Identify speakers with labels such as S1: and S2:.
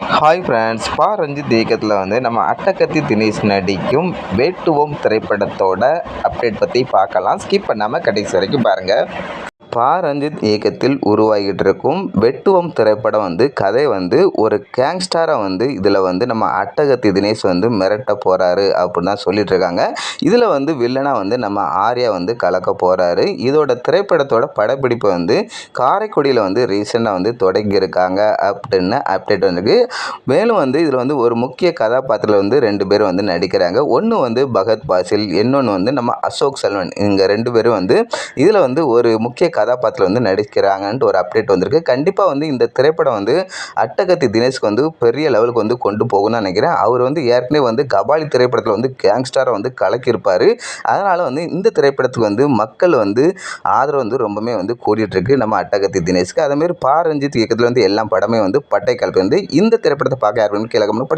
S1: Hi friends! Ranjith இயக்கத்தில் நம்ம அட்டகத்தி தினேஷ் நடிக்கும் வேட்டுவம் திரைப்படத்தோட அப்டேட் பற்றி பார்க்கலாம். ஸ்கிப் பண்ணாமல் கடைசி வரைக்கும் பாருங்கள். ரஞ்சித் இயக்கத்தில் உருவாகிட்டு இருக்கும் வெட்டுவம் திரைப்படம் கதை ஒரு கேங்ஸ்டரை இதில் நம்ம அட்டகத்தி தினேஷ் மிரட்ட போகிறாரு அப்படின்னு தான் சொல்லிட்டு இருக்காங்க. இதில் வில்லனா நம்ம ஆர்யா கலக்க போகிறாரு. இதோட திரைப்படத்தோட படப்பிடிப்பு காரைக்குடியில் ரீசெண்டாக தொடங்கியிருக்காங்க அப்படின்னு அப்டேட் வந்திருக்கு. மேலும் இதில் ஒரு முக்கிய கதாபாத்திரத்தில் 2 பேர் நடிக்கிறாங்க. ஒன்று பகத் பாசில், இன்னொன்று நம்ம அசோக் செல்வன். இவங்க 2 பேரும் இதில் ஒரு முக்கிய கதாபாத்திரம் நடிக்கிறாங்கன்ட்டு ஒரு அப்டேட் வந்திருக்கு. கண்டிப்பாக இந்த திரைப்படம் அட்டகத்தி தினேஷ்க்கு பெரிய லெவலுக்கு கொண்டு போகும்னு நினைக்கிறேன். அவர் ஏற்கனவே கபாலி திரைப்படத்தில் கேங்ஸ்டரை கலக்கியிருப்பார். அதனால் இந்த திரைப்படத்துக்கு மக்கள் ஆதரவு ரொம்பவே கூடிட்டு இருக்கு நம்ம அட்டகத்தி தினேஷ்க்கு. அதேமாதிரி ரஞ்சித் இயக்கத்தில் எல்லா படமே பட்டை கலப்பு. இந்த திரைப்படத்தை பார்க்க யார் வேணும் கீழே கமெண்ட்